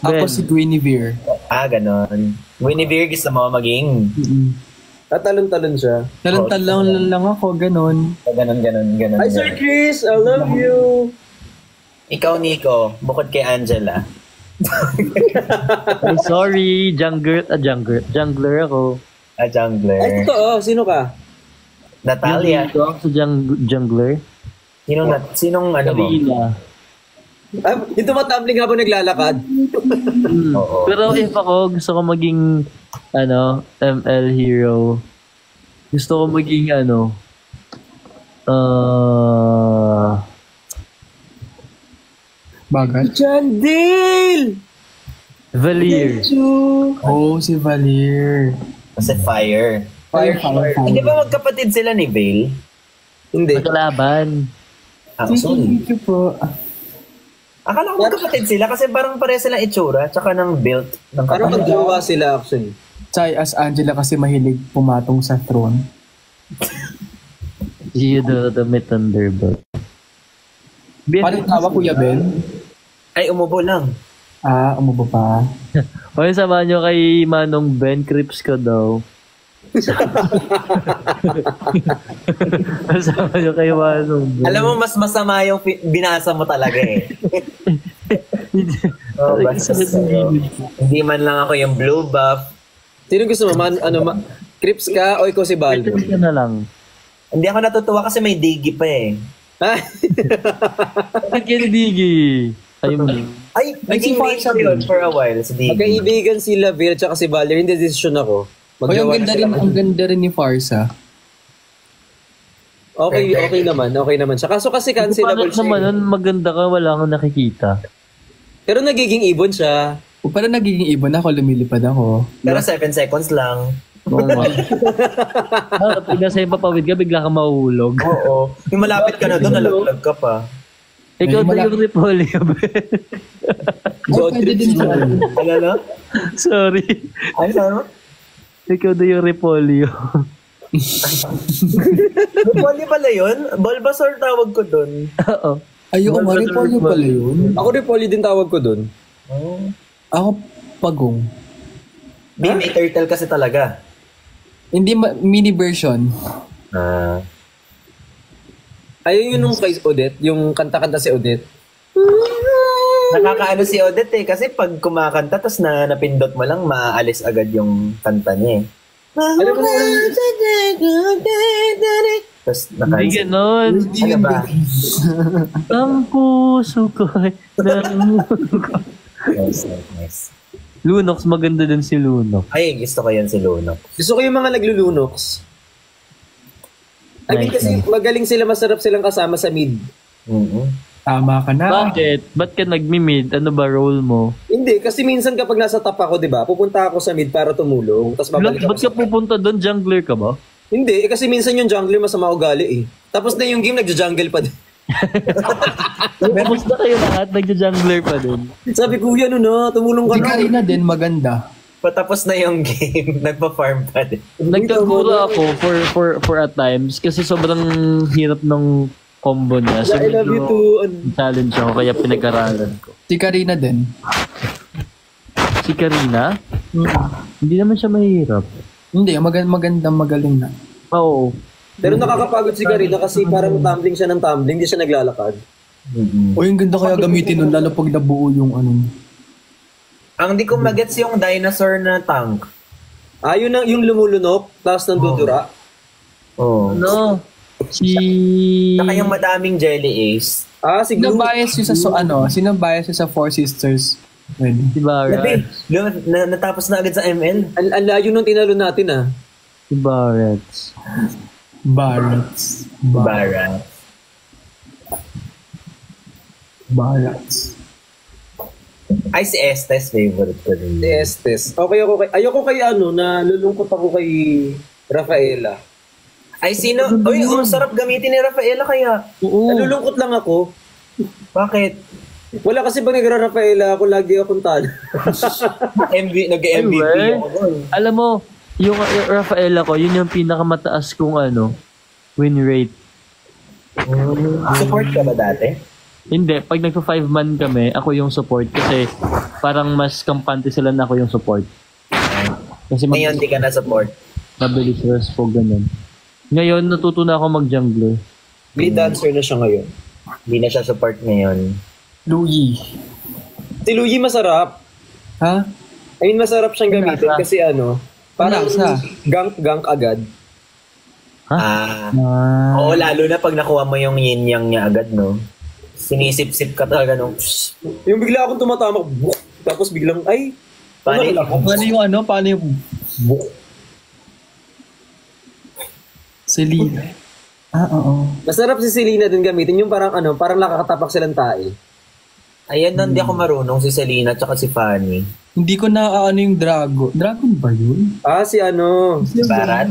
Ako si Guinevere. Ganon. Guinevere, gusto mo maging? Tatalon-talon siya. Talon-talon lang ako, ganon. Ganon. Hi, Sir Chris! I love you! Ikaw, Nico, bukod kay Angela. Ay, sorry, jungler ako. Jungler. Ay, totoo. Sino ka? Natalia. Ito ako sa jungler. Sinong ano mo? Karina. Yung tumatambling habang naglalakad. Oo. Pero if ako, gusto ko maging ML hero. Gusto ko maging Bagat. Chandil! Valier. Oh, si Valier. Kasi fire. Fire. Hindi ba magkapatid sila ni Vale? Hindi. Magkalaban. Sorry. Thank you po. Akala ko magkapatid sila kasi parang pare silang itsura tsaka ng build. Parang magjowa sila actually. Tsaka as Angela kasi mahilig pumatong sa throne. You do the Thunderbolt. Paano tawa, Kuya Ben? Ay, umubo lang. Umubo pa. Okay, samahan nyo kay Manong Ben, Crips ko daw. Samahan nyo kay Manong Ben. Alam mo, mas masama yung binasa mo talaga eh. Hindi man lang ako yung blue buff. Sino gusto mo? Crips ka o ikaw si Baldo? Crips ka na lang. Hindi ako natutuwa kasi may digi pa eh. Bakit kayo Digi? Ay, naging mate siya yun for a while si Digi. Magkaibigan si Lavir at si Valer, hindi desisyon ako. Ang ganda rin ni Farsa. Okay naman siya. Kaso kasi cancelable siya. Naman, maganda ka, wala akong nakikita. Pero nagiging ibon siya. Parang nagiging ibon ako, lumilipad ako. Pero 7 seconds lang. Oo nga. Pag nasa yung papawid ka, bigla kang mahuhulog. Oo. Yung malapit ka na doon, nalaglag ka pa. Ikaw na yung Repolyo, Pwede din siya. Ano? Sorry. Ay, saan mo? Ikaw na yung Repolyo. Repolyo pala yun? Bulbasaur tawag ko doon. Oo. Ayoko, Repolyo pala yun. Ako Repolyo din tawag ko doon. Ako, Pagong. May turtle kasi talaga. Hindi, mini version. Ayun yung nung kay Odette, yung kanta-kanta si Odette. Nakakaano si Odette eh, kasi pag kumakanta tapos napindot mo lang, maaalis agad yung kanta niya eh. Alam mo Tapos Hindi ganon. Ano ba? Ang puso ko. Nice. Lunox, maganda din si Lunox. Ay, gusto ko yan si Lunox. Gusto ko yung mga naglulunox. I mean kasi magaling sila, masarap silang kasama sa mid. Tama ka na. Bakit? Ba't ka nagmi-mid? Ano ba role mo? Hindi, kasi minsan kapag nasa top ako, di ba, pupunta ako sa mid para tumulong. Tapos babalik Ba't ka pupunta doon? Jungler ka ba? Hindi, kasi minsan yung jungler masama ugali eh. Tapos na yung game, nagja-jungle pa din. Tapos na kayo lahat, nagja-jungler pa din. Sabi, kuya, tumulong ka Si Karina din, maganda. Patapos na yung game, nagpa-farm pa din. Nagkagura ako for at times kasi sobrang hirap ng combo niya. So, I love you too. Challenge ako, kaya pinag-aralan ko. Si Karina din. Si Karina? Hindi naman siya mahirap. Hindi, magandang magaling na. Oo. Pero nakakapagod si Karina kasi parang tumbling siya ng tumbling, hindi siya naglalakad. O yung ganda kaya gamitin nun, lalo pag nabuo yung ano. Ang di ko magets yung dinosaur na tank. Yung lumulunok, tapos nandudura. No. Saka yung madaming jelly ace. Si Sino Glue. bias yung sino bias yung sa Four Sisters? Pwede. Si Barret. Natapos na agad sa ML. Ang layo nung tinalo natin Si Barret. Barrett. Ay, si Estes, favorite ko rin. Si Estes. Ayoko kay nalulungkot ako kay Rafaela. Ay, sino? Uy, ang sarap gamitin ni Rafaela kaya. Nalulungkot lang ako. Bakit? Wala kasi pag nagra-Rafaela ako, lagi akong talo. Nag-MVP ako doon. Alam mo, yung Rafaela ko, yun yung pinakamataas kong win rate. Support ka ba dati? Hindi, pag nagpa 5-man kami, ako yung support kasi parang mas kampante sila na ako yung support. Kasi Ngayon, di ka na support. mabilis respo, ganun. Ngayon, natuto na ako mag-jungler. Mid dancer na siya ngayon. Hindi na siya support ngayon. Louis. Si Luigi masarap. Ha? I mean, masarap siyang gamitin Lasa. kasi parang Lasa. gank agad. Ah. Ah. Oo, lalo na pag nakuha mo yung yin-yang niya agad, no? Sinisip-sip ka talaga nung... Yung bigla akong tumatamak, tapos biglang, ay, Paano umaril ako. Paano yung ano? Paano yung... Selena. Ah, oo. Masarap si Selena din gamitin, yung parang parang nakakatapak silang tae. Ayan, hindi ako marunong si Selena tsaka si Fanny. Hindi ko na ano yung Dragon. Dragon ba yun? Ah, si Si Barat?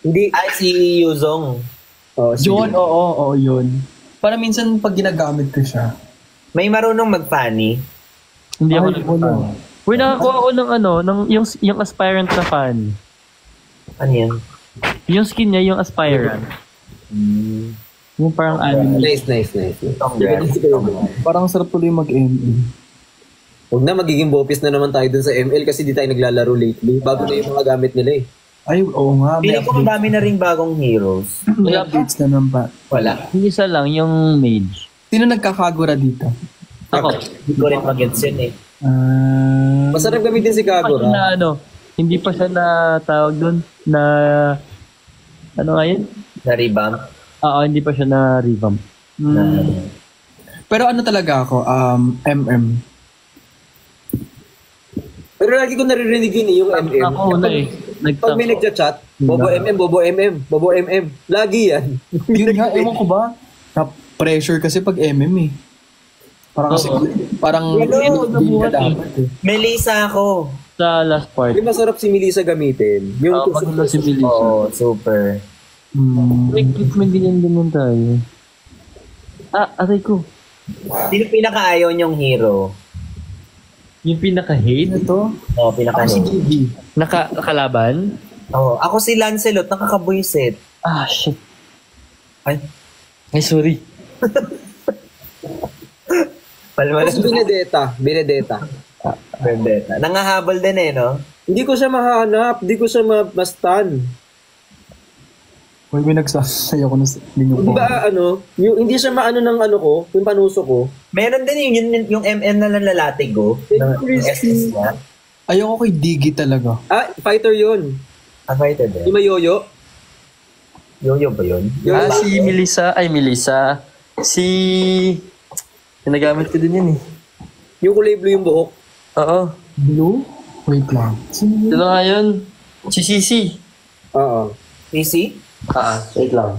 hindi, Ay, si Yuzong. si Yun, oo, yun. Para minsan pag ginagamit ko siya. May marunong mag-Fanny. Hindi ako Ay, wala. Uy, nakakuha ako ng yung aspirant na fan. Ano yan? Yung skin niya, yung aspirant. Yung parang anime. Nice. Congrats. Parang sarap tuloy mag-ML. Huwag na, magiging bopis na naman tayo dun sa ML kasi di tayo naglalaro lately. Bago na yung mga gamit nila eh. Ay, oo nga. May Pili ko madami na rin bagong heroes. May updates na naman ba? Wala. Yung isa lang, yung mage. Sino nagkakagura dito? Ako. Hindi ko rin mag-gets yun eh. Masarap gamitin si Kagura. Na hindi pa siya na tawag doon na ano nga yun? Na-revamp. Oo, hindi pa siya na revamp. Pero ano talaga ako? MM. Pero lagi ko naririnig yun yung MM. Ako na eh. Pag may nagchat-chat, Bobo MM. Lagi yan. Yun nga, ewan ko ba? Na-pressure kasi pag MM eh. Parang kasi, parang Hello, hindi ka dapat eh. Melissa ako. Sa last part. Yung masarap si Melissa gamitin. Yung Maganda si Melissa. Oo, super. May equipment ganyan tayo. Aray ko. Sino pinaka-ayaw niyong hero? Yung pinaka-hate? Ano to? Oo, Ako si pinaka-hate. Gigi. Nakalaban? Oo, ako si Lancelot, nakakabuisit. Shit. Ay, Ay, sorry. Tapos Benedetta. Vendetta. Nangahabol din eh, no? Hindi ko siya mahanap. Hindi ko siya mastan. Uy, may nagsasayaw ko na ninyo Di po. ba yung hindi siya maano ng ko, yung panuso ko. Meron din yung MM na nalalatig ko. Ng SS niya. Ayoko kay Digi talaga. Fighter yun. Fighter din. Yung may yoyo. Yoyo ba yun? Si Melissa. Si... Ginagamit ko din yun eh. Yung kulay blue yung buhok. Oo. Blue? Wait lang. Sino yun? Sino nga yun? Si Sisi. Oo. PC? Wait lang.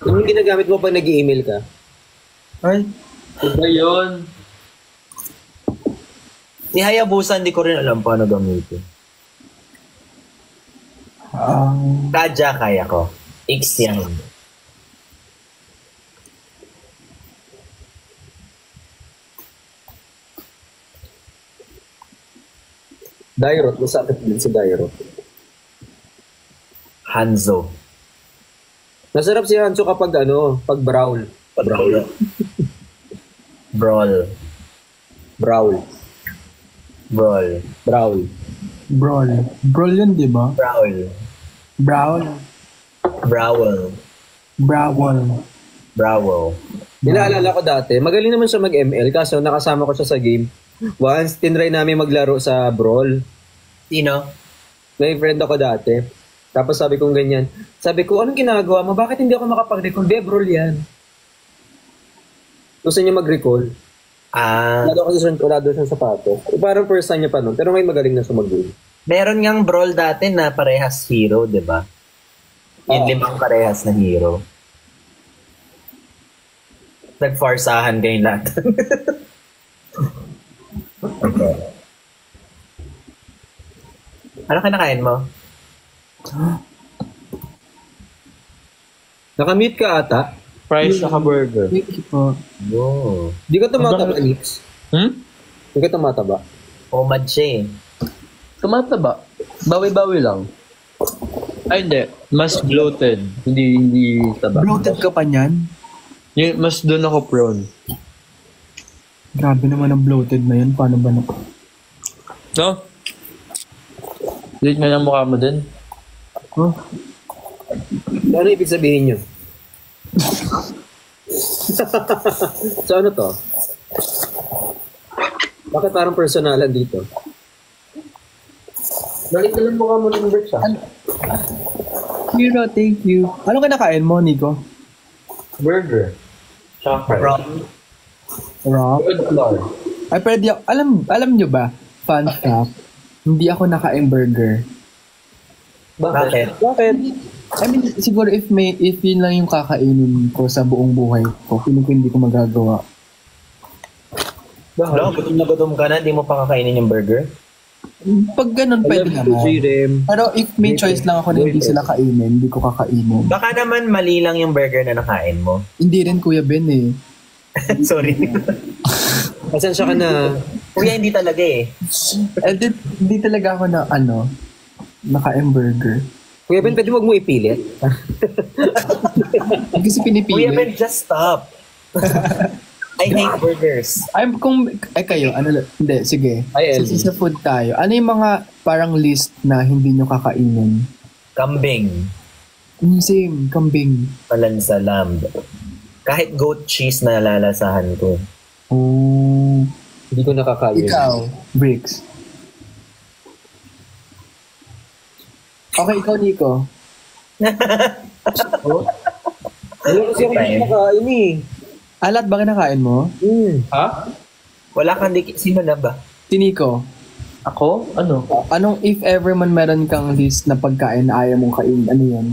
Yung ginagamit mo pag nag-email ka. Ay, Iba yun. Si Hayabusa, hindi ko rin alam paano gamitin. Kaja kaya ko. X yan. Dairot. Masakit din si Dairot. Hanzo. Masarap si Hanzo kapag pag brawl. Brawl. Brawl. Brawl. Brawl. Brawl. Brawl. Brawl yun, di ba? Brawl. Brawl. Brawl. Brawl. Brawl. Nilaalala ko dati, magaling naman siya mag-ML kaso nakasama ko siya sa game. Once, tinry namin maglaro sa Brawl. Sino? May friend ako dati. Tapos sabi kong ganyan. Sabi ko, anong ginagawa mo? Bakit hindi ako makapag-recall? Brawl yan. Gusto niya mag-recall. Wala doon siyang sapatos. Parang first time niya pa nun. Pero may magaling na siya mag-game. Meron ngang brawl dati na parehas hero, di ba? Yung 5 parehas na hero. Nagfarsahan kayong lahat. Okay. Ano kinakain mo? Nakamute ka ata? Fries sa burger. Thank you po. Oh. Di ka tumataba, Nix? Di ka tumataba? Omad siya eh. Tumataba. Bawi-bawi lang. Ay, hindi. Mas bloated. Hindi taba. Bloated ka pa niyan? Mas doon ako prone. Grabe naman ang bloated na yun. Paano ba na? No? Liit nga ng mukha mo din. Huh? Ano ibig sabihin nyo? So ano to? Bakit parang personalan dito? Bakit nalang mukha mo ng Bricks Hero, thank you. Ano kinakain mo, Nico? Burger. Chocolate. Rock? Good flour. Ay, pwede ako. Alam nyo ba? Fun fact. Hindi ako nakain burger. Bakit? Bakit? I mean, siguro if yun lang yung kakainin ko sa buong buhay ko, feeling ko hindi ko magagawa. No, gutom na gutom ka na, di mo pa kakainin yung burger? Pag ganun, pwede naman. Pero if may choice lang ako na hindi sila kainin, hindi ko kakainin. Baka naman mali lang yung burger na nakain mo. Hindi rin, Kuya Ben eh. Sorry. Pasensya ka na. Kuya, hindi talaga eh. Hindi talaga ako na nakain burger. Kuya Ben, pwede wag mo ipilit. Kasi pinipili. Kuya Ben, just stop. I hate burgers. Kayo, hindi, sige. Ay, Kasi sa food tayo, ano yung mga parang list na hindi nyo kakainin? Kambing. Same, kambing. Palansa, lamb. Kahit goat cheese na lalasahan ko. Oh. Hindi ko nakakain. Ikaw, Bricks. Okay, ikaw, Nico. Wala kasi ako nakakain eh. Alat ba kinakain mo? Ha? Wala kang sino na ba? Si Nico. Ako? Ano? Anong if ever man meron kang list na pagkain na ayaw mong kain, ano yan?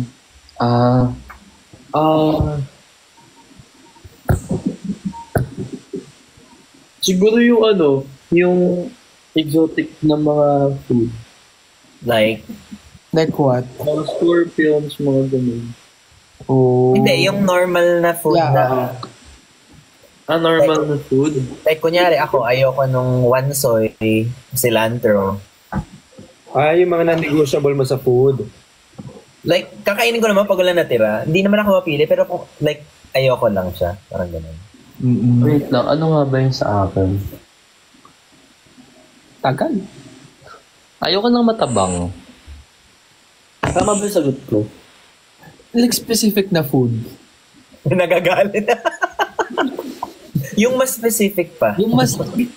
Siguro yung yung exotic na mga food. Like? Like what? Mga scorpions, mga ganun. Oh. Hindi, yung normal na food na... Normal na food? Like, kunyari ako, ayoko nung one soy, cilantro. Yung mga non-negotiable mo sa food. Like, kakainin ko naman pag wala natira. Hindi naman ako mapili, pero like, ayoko lang siya. Parang ganun. Mm-mm. Wait lang, ano nga ba yung sa akin? Tagal. Ayoko ng matabang. Tama ba yung sagot ko? Like specific na food. Nagagalit. Yung mas specific pa.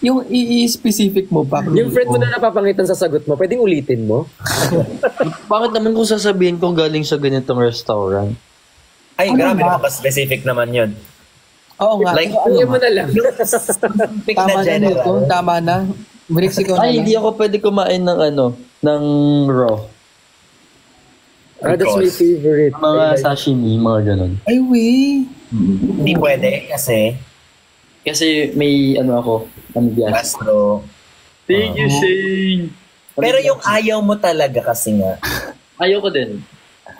Yung i-specific mo pa. Yung friend mo na napapangitan sa sagot mo, pwedeng ulitin mo? Bakit naman kung sasabihin kong galing sa ganitong restaurant? Ay, Ano grabe ba? naman specific naman yun. Oo nga. Like, Ulitin mo na lang. Yung specific Tama na na, general. Nico. Tama na. Bricks, ikaw na Ay, lang. hindi ako pwede kumain ng ng raw. That's my favorite. Mga sashimi, mga ganun. Ay, wey. Hindi pwede kasi Kasi may ako, bias. gastro. Thank you, Shane! Pero yung ayaw mo talaga kasi nga, Ayoko din.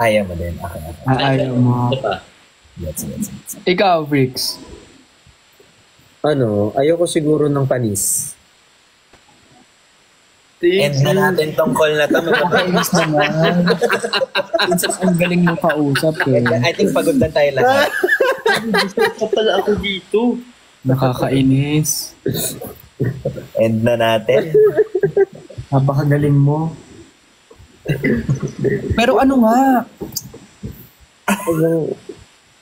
ayaw mo din. Okay. Ayaw mo. Ito pa. Yes. Ikaw, Bricks. Ayoko siguro ng panis. End na natin tong call na to. Nakakainis naman. Ang galing mo kausap eh. I think pagod na tayo lahat. Gusto pa pala ako dito. Nakakainis. End na natin. Napakagaling mo. Pero ano nga?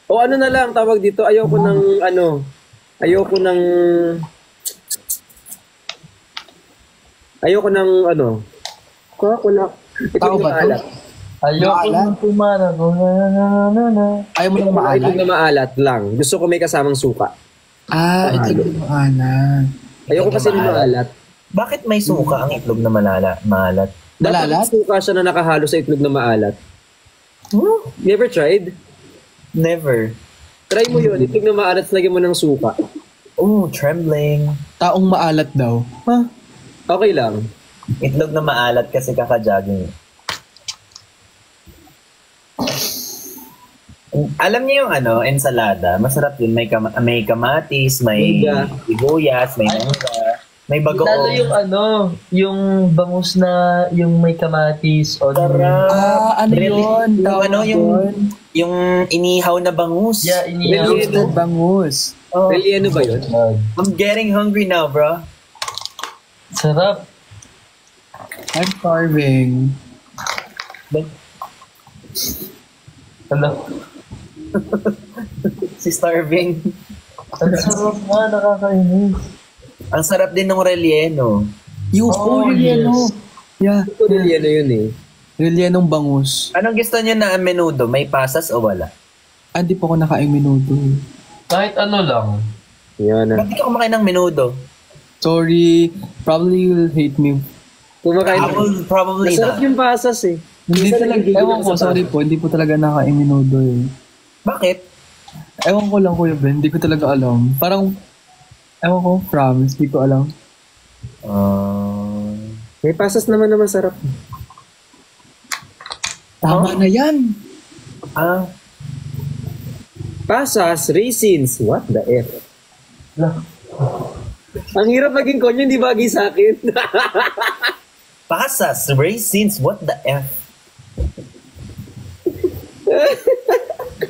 O ano na lang tawag dito, ayoko ng wala. Tao ba to? Ayoko nang tumana. Ayaw mo nang maalat? Itlog na maalat lang. Gusto ko may kasamang suka. Itlog na maalat. Ayoko kasi ng maalat. Bakit may suka ang itlog na maalat? Malalat? Dapat suka siya na nakahalo sa itlog na maalat. Never tried? Never. Try mo yun. Itlog na maalat, lagyan mo ng suka. Oh, trembling. Taong maalat daw. Ha? Okay lang. Itlog na maalat kasi kaka-jogging. Alam niyo yung ensalada, masarap yun. May kamatis, may Mangga. sibuyas, may mangga. May bagoong. Lalo yung yung bangus na yung may kamatis o Sarap. Ano Really? yun? Yung Tawag ano, doon? yung inihaw na bangus. Yeah, inihaw. Roasted bangus. Oh, Relleno ba yun? I'm getting hungry now, bro. Sarap. I'm starving. Hala. Si Starving. Ang sarap nga, nakakainis. Ang sarap din ng relleno. Yung relleno. Yeah. Ito relleno yun eh. Rellenong bangus. Anong gusto niyo na menudo? May pasas o wala? Hindi po ako nakain menudo. Kahit ano lang. Yan na. Ba't di ka kumakain ng menudo? Sorry. Probably you'll hate me. Kumakain. I will probably Masarap not. yung pasas eh. Hindi Minsan talaga. nagigigil Ewan ako ko. sa Sorry po. Hindi po talaga nakain menudo eh. Bakit? Ewan ko lang Kuya Ben. Hindi ko talaga alam. Parang, ewan ko. Promise. Hindi ko alam. May pasas naman na masarap. Tama na yan. Ah, Pasas, raisins, what the F? Ang hirap maging konyo, hindi bagay sa akin. pasas, raisins, what the F?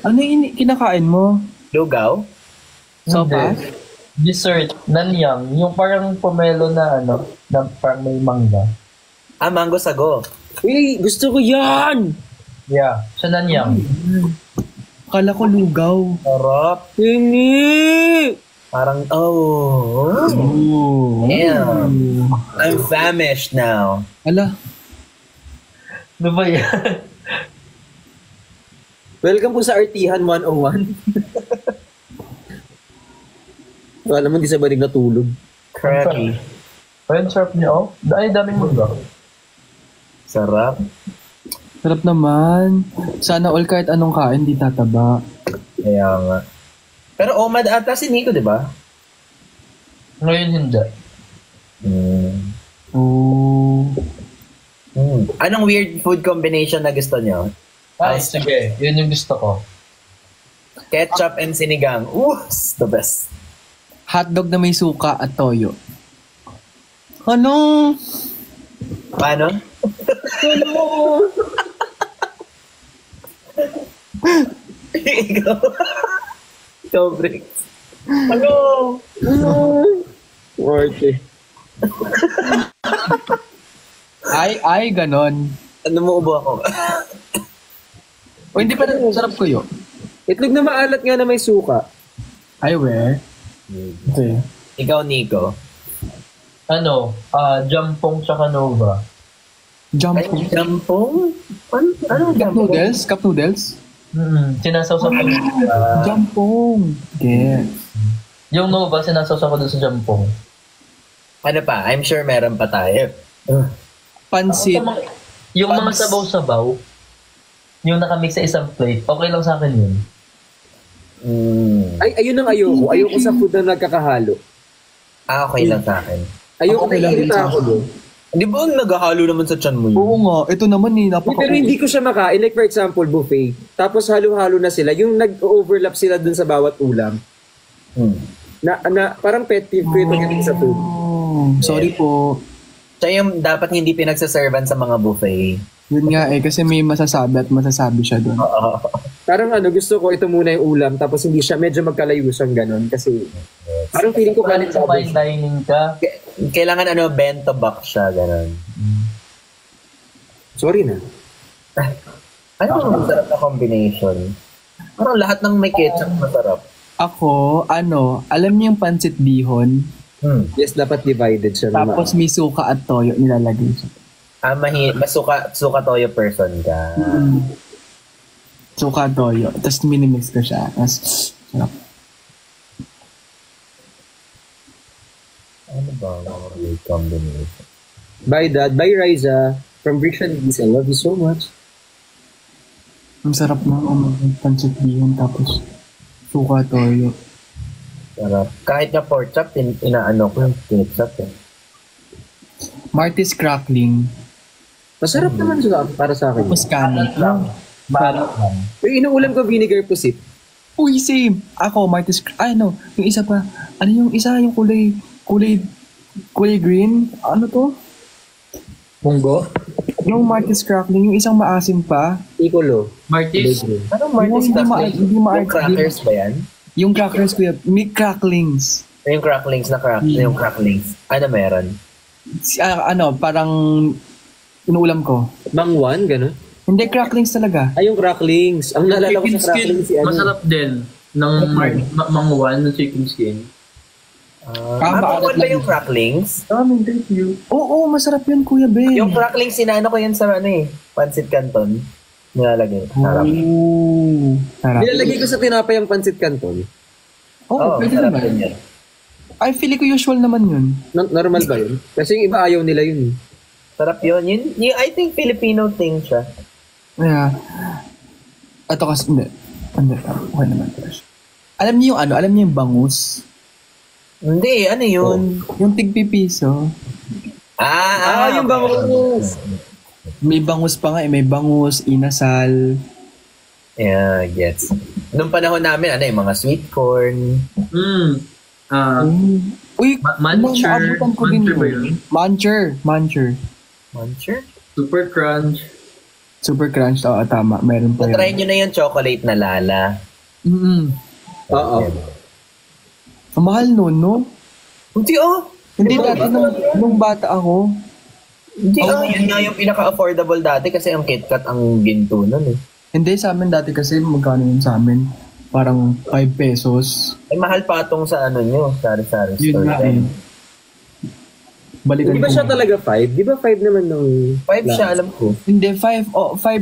Ano yung kinakain mo? Lugaw? Sopa? Dessert, nanyang. Yung parang pomelo na na parang may mangga. Ah, mango sago. Uy, gusto ko yan! Yeah, sa nanyang. Akala ko lugaw. Sarap. Hindi! Parang, oh. Oh. Damn. I'm famished now. Ala. Ano ba yan? Welcome po sa Artihan 101. Akala mo hindi sa banig natulog. Cracky. Ayun, sarap niya, oh. Ay, daming mangga. Sarap. Sarap naman. Sana all kahit anong kain, di tataba. Kaya nga. Pero omad ata si Nico, di ba? Ngayon hindi. Oh. Anong weird food combination na gusto niyo? Ay, sige. Yun yung gusto ko. Ketchup and sinigang. Ooh, the best. Hotdog na may suka at toyo. Ano? Paano? Ikaw. Ikaw, Briggs. Ano? Okay. Ay, ganon. Ano mo ubo ako? O hindi pa rin sarap ko yun. Itlog na maalat nga na may suka. Ay, we. Okay. Ikaw, Nico. Jampong tsaka Nova. Ay, Jampong. jampong? Ano Cup jampong? noodles? Cup noodles? Sinasawsaw ko. Jampong. Yeah. Yung Nova, sinasawsaw ko dun sa jampong. Ano pa? I'm sure meron pa tayo. Pansit. Yung mga sabaw-sabaw, yung nakamix sa isang plate, okay lang sa akin yun. Ay, ayun ang ayoko. Ayoko sa food na nagkakahalo. Ah, okay lang sa akin. Ayoko Okay na lang din irita sa ako doon. Di ba naghahalo naman sa tiyan mo yun? Oo nga. Ito naman eh. Pero hindi ko siya makain. Like for example, buffet. Tapos halo-halo na sila. Yung nag-overlap sila dun sa bawat ulam. Na parang pet peeve ko yung pagdating sa food. Oh, sorry po. Siya yung dapat hindi pinagsaservan sa mga buffet. Yun nga eh. Kasi may masasabi at masasabi siya doon. Parang gusto ko ito muna yung ulam. Tapos hindi siya, medyo magkalayo siyang ganun. Kasi parang feeling ko Kalit sa fine dining ka. Kailangan bento box siya, gano'n. Sorry na. Ano ang masarap na combination? Parang lahat ng may ketchup masarap. Ako, alam niyo yung pansit bihon? Yes, dapat divided siya. Tapos may suka at toyo nilalagay siya. Ah, suka toyo person ka. Suka at toyo. Tapos minimix ko siya. Tapos, sarap. Ano ba ang may combination? Bye, Dad. Bye, Riza. From Bricks and Bees. I love you so much. Ang sarap na pansit bihon. Tapos, suka at toyo. Sarap. Kahit na pork chop, inaano ko yung ketchup eh. Marty's crackling. Masarap naman siya para sa akin. Tapos kanin. Balat lang. Yung inuulam ko, vinegar pusit. Uy, same. Ako, Marty's yung isa pa. Ano yung isa? Yung kulay Kulay green? Ano to? Munggo? Yung Marcus Crackling, yung isang maasim pa. Piccolo. Martis? Anong Martis Yung Crackling? hindi Yung crackers ba yan? Yung crackers kuya, may cracklings. Yung cracklings na yung cracklings. Ano meron? Parang inuulam ko. Mangwan, gano'n? Hindi, cracklings talaga. Ay, yung cracklings. Ang naalala ko Chicken sa skin. cracklings si ano. Masarap din. Ng manguwan ng chicken skin. Bawal ba yung cracklings? Thank you. Oo, masarap yun, Kuya Ben. Yung cracklings, sinano ko yun sa Pancit Canton. Nilalagay. Sarap. Oo. Sarap. Nilalagay ko sa tinapay ang pancit canton. Oo, pwede sarap naman. din yun. Ay, feeling ko usual naman yun. Normal ba yun? Kasi yung iba ayaw nila yun. Sarap yun. I think Filipino thing siya. Yeah. Ito kasi, hindi. Okay naman. Alam niyo yung alam niyo yung bangus? Hindi, ano yun? Yung tigpipiso. Yung bangus. May bangus pa nga may bangus, inasal. Yeah, gets. Nung panahon namin, yung mga sweet corn. Uy, Muncher. naabutan ko din Muncher ba yun. yun? Muncher. Muncher? Super crunch. Super crunch, oo, tama. Meron pa Try yun. nyo na yung chocolate na lala. Oo. Ang mahal nun, no? Hindi Hindi dati nung bata ako. Hindi yun nga yung pinaka-affordable dati kasi ang KitKat ang ginto nun eh. Hindi, sa amin dati kasi magkano yun sa amin? Parang 5 pesos. Ay, mahal pa itong sa nyo, sari-sari Yun store. nga eh. Balikan Di ba ko. siya talaga 5? Di ba 5 naman nung... 5 siya, alam ko. Hindi, 5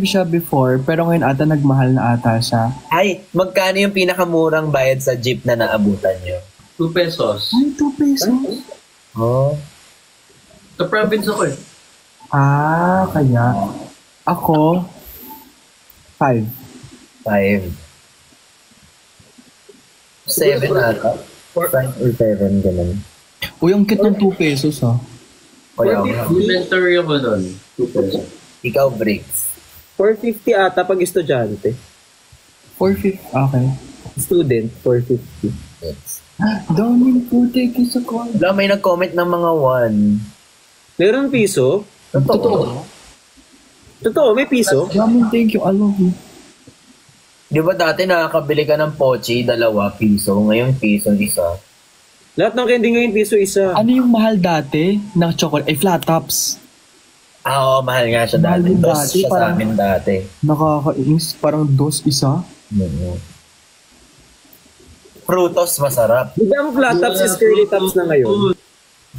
siya before, pero ngayon ata nagmahal na ata siya. Ay, magkano yung pinakamurang bayad sa jeep na naabutan nyo? 2 pesos. Ay, 2 pesos? Oh. Sa province ako eh. Kaya. Ako, 5. 5. 7 ata. 5 or 7, ganun. Uy, ang cute ng 2 pesos Kaya, Elementary ako nun. 2 pesos. ikaw, Briggs. 450 ata pag estudyante. 450. Okay. Student, 450. Yes. Daming putik sa call. Wala, may nag-comment ng mga 1. Meron piso? Totoo. Totoo, may piso? Daming thank you. I love you. Di ba dati nakakabili ka ng pochi, 2 piso. Ngayon, piso, 1. Lahat ng candy ngayon piso isa. Ano yung mahal dati ng chocolate? Ay, flat tops. Oo, mahal nga siya Mahal dati. din Dos dati, siya sa parang- amin dati. Nakakainis. Parang dos isa. Frutos, masarap. Di ba ang flat tops is curly tops na ngayon?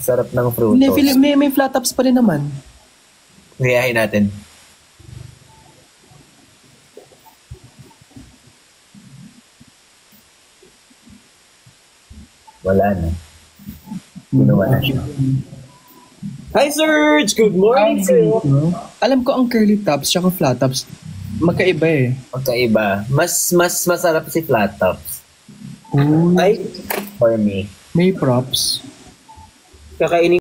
Sarap ng Hindi, frutos. may flat tops pa rin naman. Gayahin natin. Wala na. Ginawa na siya. Hi Serge! Good morning sa'yo! Alam ko ang curly tops tsaka flat tops, magkaiba eh. Magkaiba. Mas masarap si flat tops. Uy, Ay, For me. may props. kakainin